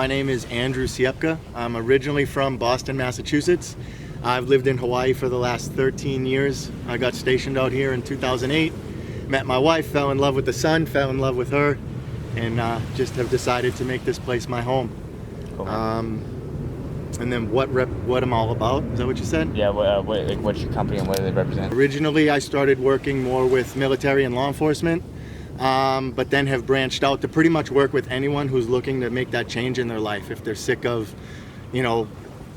my name is Andrew Siepka. I'm originally from Boston, Massachusetts. I've lived in Hawaii for the last 13 years. I got stationed out here in 2008, met my wife, fell in love with the sun, fell in love with her, and just have decided to make this place my home. Cool. And then what I'm all about, is that what you said? Yeah, what's your company and what do they represent? Originally, I started working more with military and law enforcement, but then have branched out to pretty much work with anyone who's looking to make that change in their life. If they're sick of,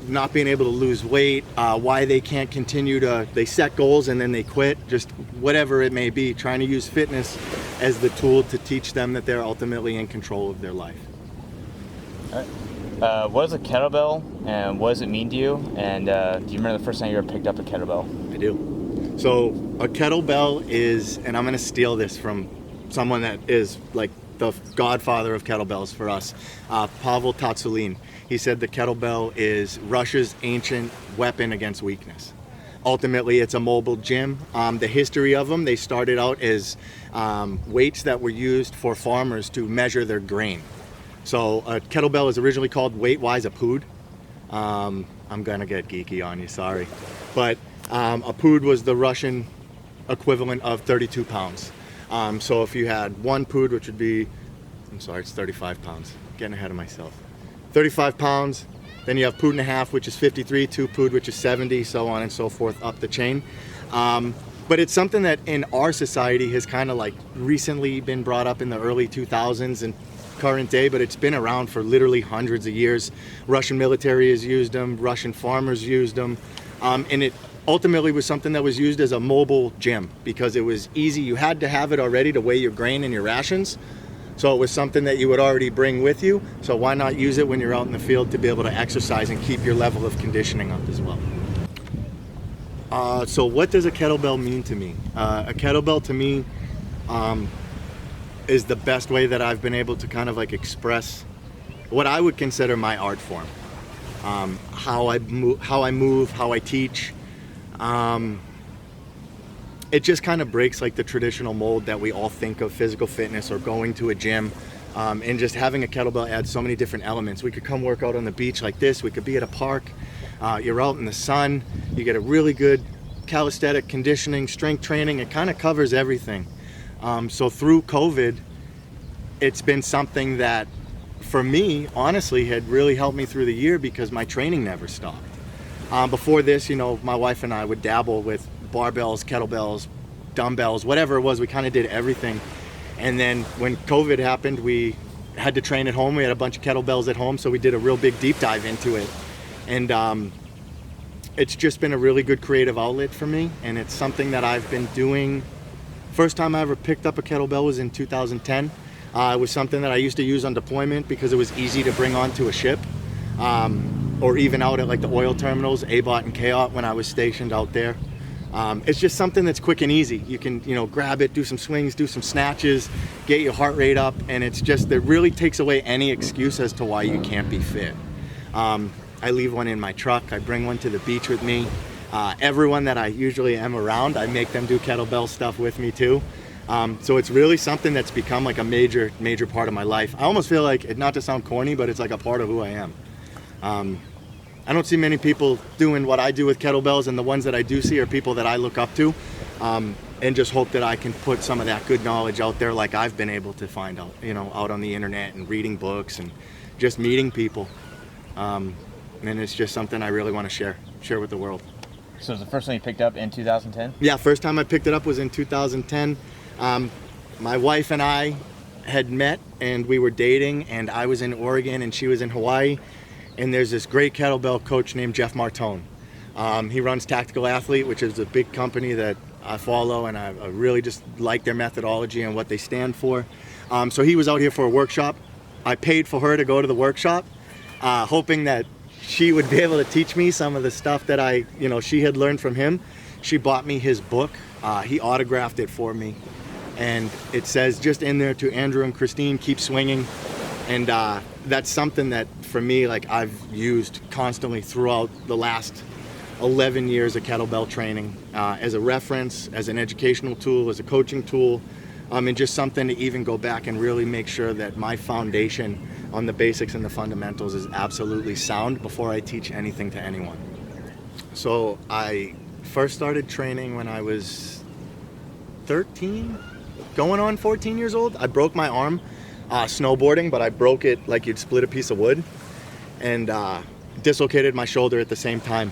not being able to lose weight, why they can't continue they set goals and then they quit, just whatever it may be, trying to use fitness as the tool to teach them that they're ultimately in control of their life. All right. What is a kettlebell and what does it mean to you? And do you remember the first time you ever picked up a kettlebell? I do. So a kettlebell is, and I'm going to steal this from someone that is like the godfather of kettlebells for us, Pavel Tsatsouline. He said the kettlebell is Russia's ancient weapon against weakness. Ultimately, it's a mobile gym. The history of them, they started out as weights that were used for farmers to measure their grain. So a kettlebell is originally called weight-wise a pood. I'm gonna get geeky on you, sorry. But a pood was the Russian equivalent of 32 pounds. So if you had one pood, which would be, it's 35 pounds. Getting ahead of myself. 35 pounds, then you have pood and a half, which is 53, two pood, which is 70, so on and so forth up the chain. But it's something that in our society has kind of like recently been brought up in the early 2000s and current day, but it's been around for literally hundreds of years. Russian military has used them, Russian farmers used them, and it ultimately was something that was used as a mobile gym because it was easy. You had to have it already to weigh your grain and your rations, so it was something that you would already bring with you, so why not use it when you're out in the field to be able to exercise and keep your level of conditioning up as well. So what does a kettlebell mean to me? A kettlebell to me is the best way that I've been able to kind of like express what I would consider my art form. How I move, how I teach. It just kind of breaks like the traditional mold that we all think of physical fitness or going to a gym. And just having a kettlebell adds so many different elements. We could come work out on the beach like this. We could be at a park. You're out in the sun. You get a really good calisthenic conditioning, strength training. It kind of covers everything. So through COVID, it's been something that, for me, honestly, had really helped me through the year because my training never stopped. Before this, my wife and I would dabble with barbells, kettlebells, dumbbells, whatever it was. We kind of did everything. And then when COVID happened, we had to train at home. We had a bunch of kettlebells at home, so we did a real big deep dive into it. And it's just been a really good creative outlet for me, and it's something that I've been doing. First time I ever picked up a kettlebell was in 2010. It was something that I used to use on deployment because it was easy to bring onto a ship, or even out at like the oil terminals, ABOT and KOT when I was stationed out there. It's just something that's quick and easy. You can, grab it, do some swings, do some snatches, get your heart rate up, and it really takes away any excuse as to why you can't be fit. I leave one in my truck. I bring one to the beach with me. Everyone that I usually am around, I make them do kettlebell stuff with me too. So it's really something that's become like a major part of my life. I almost feel like, not to sound corny, but it's like a part of who I am. I don't see many people doing what I do with kettlebells, and the ones that I do see are people that I look up to, and just hope that I can put some of that good knowledge out there like I've been able to find out, out on the internet and reading books and just meeting people. And it's just something I really want to share with the world. So it was the first one you picked up in 2010? Yeah, first time I picked it up was in 2010. My wife and I had met and we were dating, and I was in Oregon and she was in Hawaii. And there's this great kettlebell coach named Jeff Martone. He runs Tactical Athlete, which is a big company that I follow, and I really just like their methodology and what they stand for. So he was out here for a workshop. I paid for her to go to the workshop, hoping that she would be able to teach me some of the stuff that she had learned from him. She bought me his book. He autographed it for me. And it says just in there, to Andrew and Christine, keep swinging. And that's something that, for me, like I've used constantly throughout the last 11 years of kettlebell training, as a reference, as an educational tool, as a coaching tool, and just something to even go back and really make sure that my foundation on the basics and the fundamentals is absolutely sound before I teach anything to anyone. So I first started training when I was 13, going on 14 years old. I broke my arm snowboarding, but I broke it like you'd split a piece of wood, and dislocated my shoulder at the same time.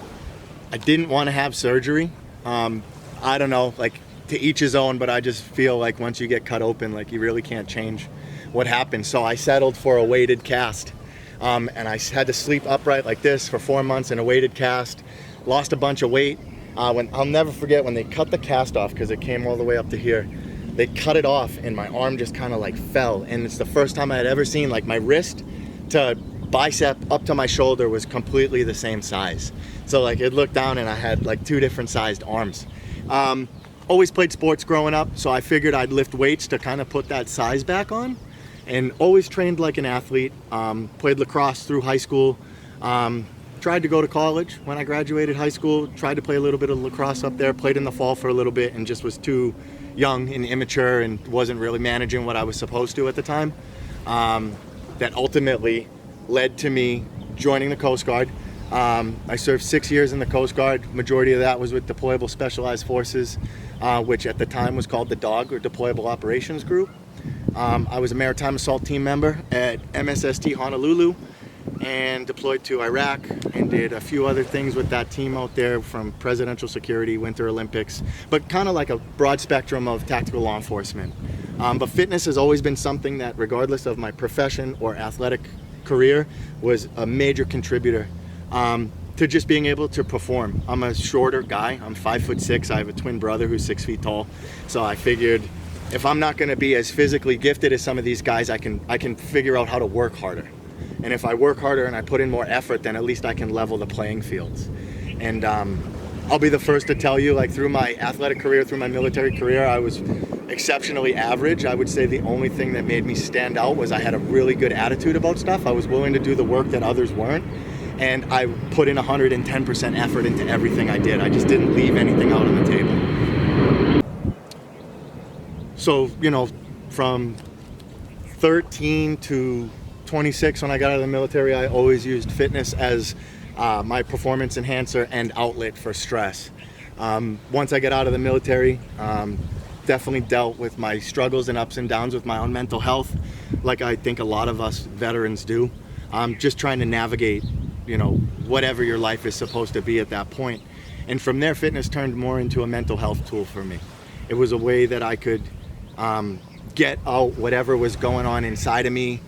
I didn't want to have surgery. I don't know, like, to each his own, but I just feel like once you get cut open, like, you really can't change what happened. So I settled for a weighted cast, and I had to sleep upright like this for 4 months in a weighted cast. Lost a bunch of weight. I'll never forget when they cut the cast off, because it came all the way up to here. They cut it off and my arm just kind of like fell, and it's the first time I had ever seen like my wrist to bicep up to my shoulder was completely the same size. So like it looked down and I had like 2 different sized arms. Always played sports growing up, so I figured I'd lift weights to kind of put that size back on, and always trained like an athlete. Played lacrosse through high school. Tried to go to college when I graduated high school. Tried to play a little bit of lacrosse up there. Played in the fall for a little bit and just was too young and immature and wasn't really managing what I was supposed to at the time. That ultimately led to me joining the Coast Guard. I served 6 years in the Coast Guard. Majority of that was with Deployable Specialized Forces, which at the time was called the DOG, or Deployable Operations Group. I was a maritime assault team member at MSST Honolulu and deployed to Iraq and did a few other things with that team out there, from presidential security, Winter Olympics, but kind of like a broad spectrum of tactical law enforcement. But fitness has always been something that, regardless of my profession or athletic career, was a major contributor to just being able to perform. I'm a shorter guy. I'm 5'6". I have a twin brother who's 6 feet tall. So I figured if I'm not going to be as physically gifted as some of these guys, I can figure out how to work harder. And if I work harder and I put in more effort, then at least I can level the playing fields. And I'll be the first to tell you, like, through my athletic career, through my military career, I was exceptionally average. I would say the only thing that made me stand out was I had a really good attitude about stuff. I was willing to do the work that others weren't. And I put in 110% effort into everything I did. I just didn't leave anything out on the table. So, you know, from 13 to 26, when I got out of the military, I always used fitness as my performance enhancer and outlet for stress. Once I got out of the military, definitely dealt with my struggles and ups and downs with my own mental health, like I think a lot of us veterans do. Just trying to navigate, you know, whatever your life is supposed to be at that point. And from there, fitness turned more into a mental health tool for me. It was a way that I could get out whatever was going on inside of me,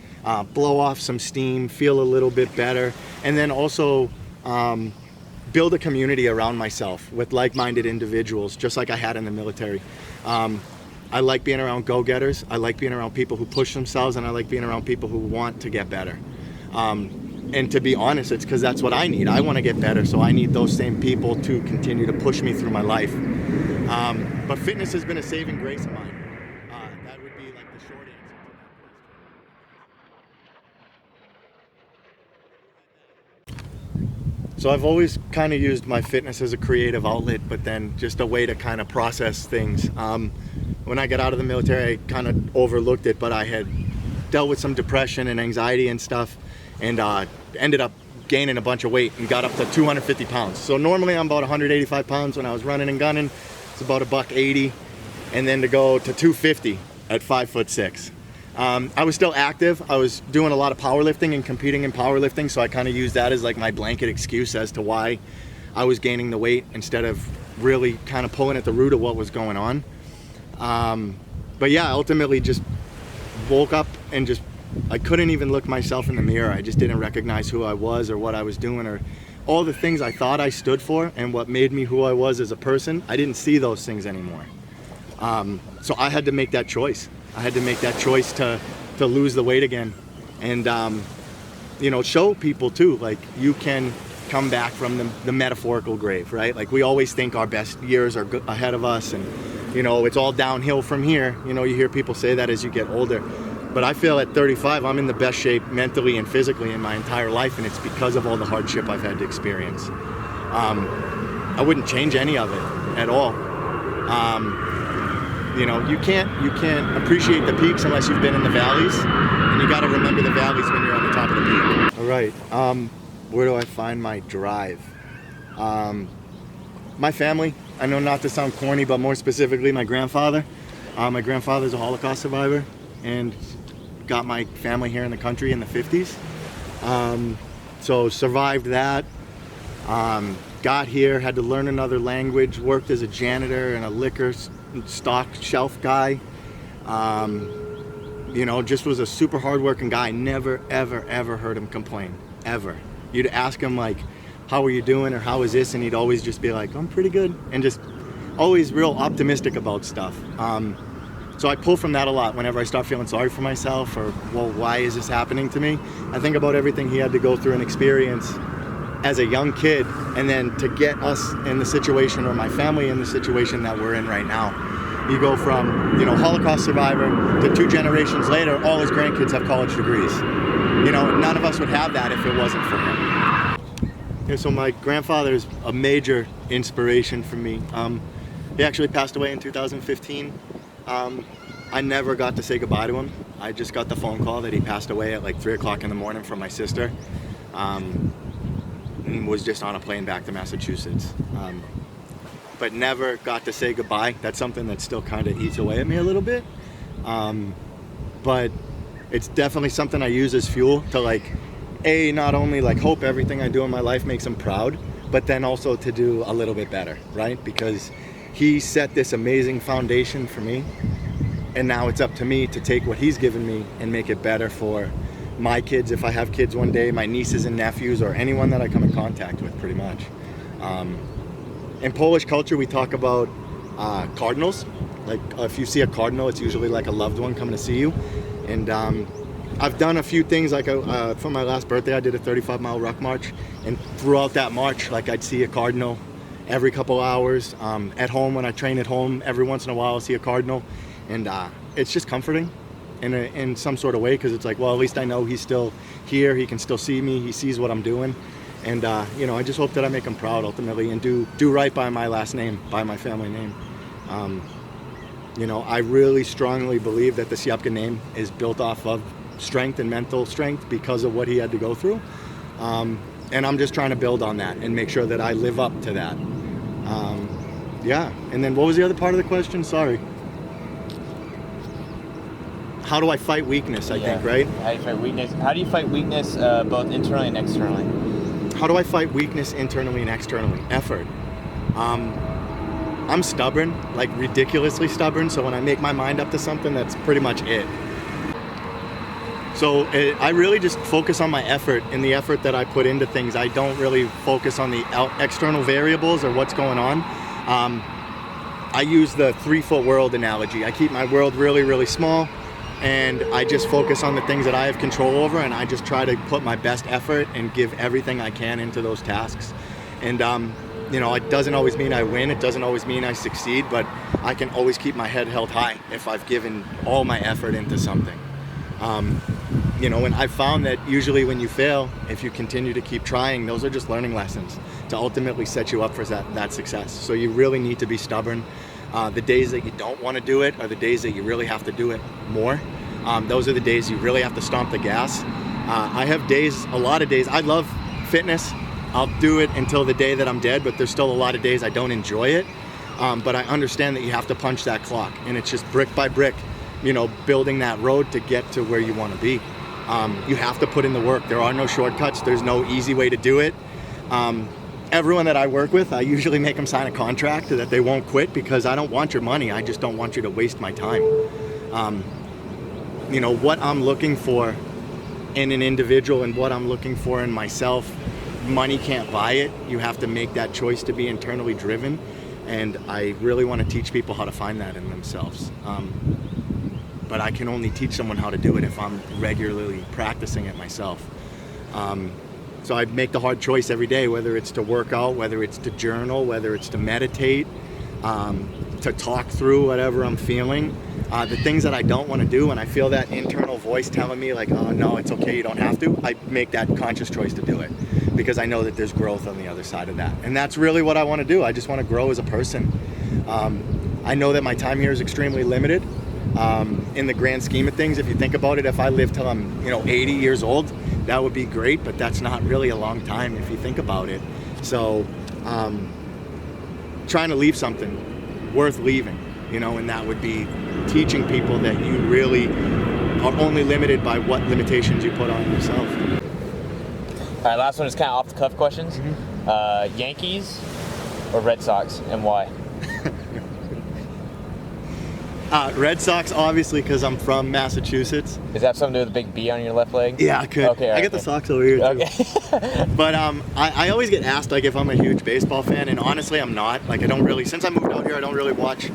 blow off some steam, feel a little bit better, and then also build a community around myself with like-minded individuals, just like I had in the military. I like being around go-getters. I like being around people who push themselves, and I like being around people who want to get better. And to be honest, it's because that's what I need. I want to get better, so I need those same people to continue to push me through my life. But fitness has been a saving grace of mine. That would be like the short answer to that. So I've always kind of used my fitness as a creative outlet, but then just a way to kind of process things. When I got out of the military, I kind of overlooked it, but I had dealt with some depression and anxiety and stuff, and ended up gaining a bunch of weight and got up to 250 pounds. So normally I'm about 185 pounds when I was running and gunning. It's about $180, and then to go to 250 at 5'6". I was still active. I was doing a lot of powerlifting and competing in powerlifting, so I kind of used that as like my blanket excuse as to why I was gaining the weight instead of really kind of pulling at the root of what was going on. But yeah, ultimately just woke up and I couldn't even look myself in the mirror. I just didn't recognize who I was or what I was doing or all the things I thought I stood for and what made me who I was as a person. I didn't see those things anymore. So I had to make that choice. I had to make that choice to lose the weight again, and you know, show people too, like, you can come back from the metaphorical grave, right? Like, we always think our best years are ahead of us, and you know, it's all downhill from here. You know, you hear people say that as you get older, but I feel at 35 I'm in the best shape mentally and physically in my entire life, and it's because of all the hardship I've had to experience. I wouldn't change any of it at all. you can't appreciate the peaks unless you've been in the valleys, and you got to remember the valleys when you're on the top of the peak. All right, where do I find my drive? My family. I know not to sound corny, but more specifically my grandfather. My grandfather's a Holocaust survivor and got my family here in the country in the 50s. So survived that. Got here, had to learn another language, worked as a janitor and a liquor stock shelf guy. Just was a super hardworking guy. Never, ever heard him complain, ever. You'd ask him like, how are you doing, or how is this? And he'd always just be like, I'm pretty good. And just always real optimistic about stuff. So I pull from that a lot whenever I start feeling sorry for myself, or, well, why is this happening to me? I think about everything he had to go through and experience as a young kid, and then to get us in the situation, or my family in the situation that we're in right now. You go from, Holocaust survivor to 2 generations later, all his grandkids have college degrees. None of us would have that if it wasn't for him. Yeah, so my grandfather is a major inspiration for me. He actually passed away in 2015. I never got to say goodbye to him. I just got the phone call that he passed away at like 3 o'clock in the morning from my sister. And was just on a plane back to Massachusetts. But never got to say goodbye. That's something that still kind of eats away at me a little bit. But it's definitely something I use as fuel to not only hope everything I do in my life makes him proud, but then also to do a little bit better, right? Because he set this amazing foundation for me, and now it's up to me to take what he's given me and make it better for my kids, if I have kids one day, my nieces and nephews, or anyone that I come in contact with, pretty much. In Polish culture, we talk about cardinals. If you see a cardinal, it's usually like a loved one coming to see you. And I've done a few things, for my last birthday, I did a 35-mile ruck march. And throughout that march, I'd see a cardinal every couple hours. At home, when I train at home, every once in a while I'll see a cardinal. And it's just comforting in some sort of way, because it's at least I know he's still here, he can still see me, he sees what I'm doing. And I just hope that I make him proud ultimately, and do right by my last name, by my family name. I really strongly believe that the Siapka name is built off of strength and mental strength because of what he had to go through. And I'm just trying to build on that and make sure that I live up to that. And then what was the other part of the question? Sorry. How do I fight weakness, I think, right? How do you fight weakness? How do you fight weakness both internally and externally? How do I fight weakness internally and externally? Effort. I'm stubborn, ridiculously stubborn, so when I make my mind up to something, that's pretty much it. So I really just focus on my effort and the effort that I put into things. I don't really focus on the external variables or what's going on. I use the 3-foot world analogy. I keep my world really, really small, and I just focus on the things that I have control over, and I just try to put my best effort and give everything I can into those tasks. And it doesn't always mean I win, it doesn't always mean I succeed, but I can always keep my head held high if I've given all my effort into something. And I've found that usually when you fail, if you continue to keep trying, those are just learning lessons to ultimately set you up for that success. So you really need to be stubborn. The days that you don't want to do it are the days that you really have to do it more. Those are the days you really have to stomp the gas. I have a lot of days, I love fitness. I'll do it until the day that I'm dead, but there's still a lot of days I don't enjoy it. But I understand that you have to punch that clock, and it's just brick by brick, building that road to get to where you want to be. You have to put in the work. There are no shortcuts. There's no easy way to do it. Everyone that I work with, I usually make them sign a contract that they won't quit, because I don't want your money. I just don't want you to waste my time. What I'm looking for in an individual and what I'm looking for in myself, money can't buy it. You have to make that choice to be internally driven. And I really want to teach people how to find that in themselves. But I can only teach someone how to do it if I'm regularly practicing it myself. So I make the hard choice every day, whether it's to work out, whether it's to journal, whether it's to meditate, to talk through whatever I'm feeling. The things that I don't want to do, and I feel that internal voice telling me oh no, it's okay, you don't have to, I make that conscious choice to do it, because I know that there's growth on the other side of that. And that's really what I want to do. I just want to grow as a person. I know that my time here is extremely limited. In the grand scheme of things, if you think about it, if I live till I'm 80 years old, that would be great, but that's not really a long time if you think about it. So trying to leave something worth leaving, and that would be teaching people that you really are only limited by what limitations you put on yourself. All right, last one is kind of off the cuff questions. Yankees or Red Sox, and why? Red Sox, obviously, because I'm from Massachusetts. Does that have something to do with the big B on your left leg? Yeah, I could. Okay, I get the Sox over here too. Okay. But I always get asked if I'm a huge baseball fan, and honestly, I'm not. I don't really. Since I moved out here, I don't really watch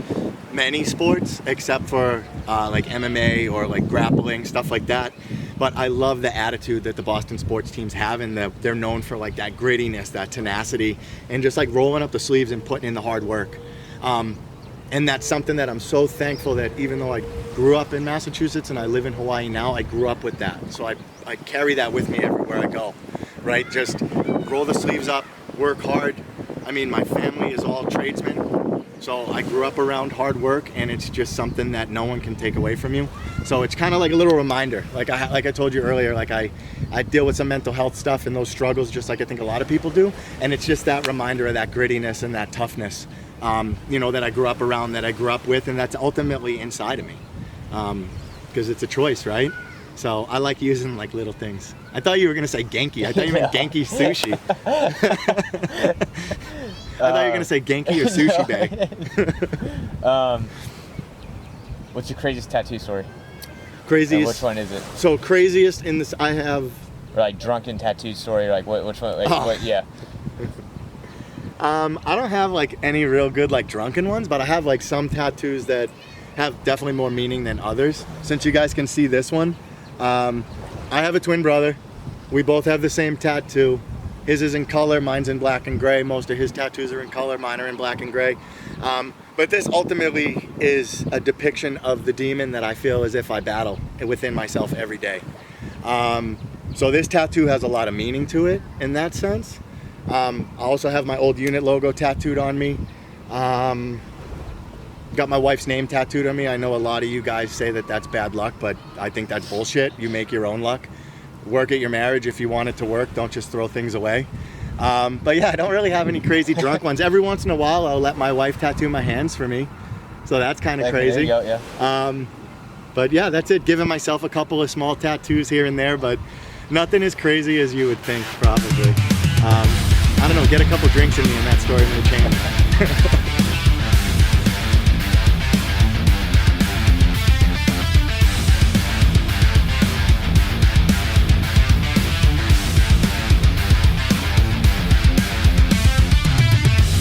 many sports except for MMA or grappling, stuff like that. But I love the attitude that the Boston sports teams have, and they're known for that grittiness, that tenacity, and just rolling up the sleeves and putting in the hard work. And that's something that I'm so thankful that even though I grew up in Massachusetts and I live in Hawaii now, I grew up with that. So I carry that with me everywhere I go, right? Just roll the sleeves up, work hard. I mean, my family is all tradesmen, so I grew up around hard work, and it's just something that no one can take away from you. So it's kind of like a little reminder. Like I told you earlier, I deal with some mental health stuff and those struggles just like I think a lot of people do. And it's just that reminder of that grittiness and that toughness. That I grew up around, that I grew up with, and that's ultimately inside of me. Because it's a choice, right? So I like using little things. I thought you were going to say Genki. I thought you meant Genki sushi. I thought you were going to say Genki or Sushi Bay. What's your craziest tattoo story? Craziest? And which one is it? So craziest in this, I have... Or drunken tattoo story, which one? What, yeah. I don't have any real good drunken ones, but I have some tattoos that have definitely more meaning than others. Since you guys can see this one, I have a twin brother. We both have the same tattoo. His is in color, mine's in black and gray. Most of his tattoos are in color, mine are in black and gray. But this ultimately is a depiction of the demon that I feel as if I battle within myself every day. So this tattoo has a lot of meaning to it in that sense. I also have my old unit logo tattooed on me. Got my wife's name tattooed on me. I know a lot of you guys say that that's bad luck, but I think that's bullshit. You make your own luck. Work at your marriage if you want it to work. Don't just throw things away. But yeah, I don't really have any crazy drunk ones. Every once in a while, I'll let my wife tattoo my hands for me. So that's kind of crazy. There you go, yeah. But yeah, that's it. Giving myself a couple of small tattoos here and there, but nothing as crazy as you would think, probably. I don't know, get a couple drinks in me and that story may change.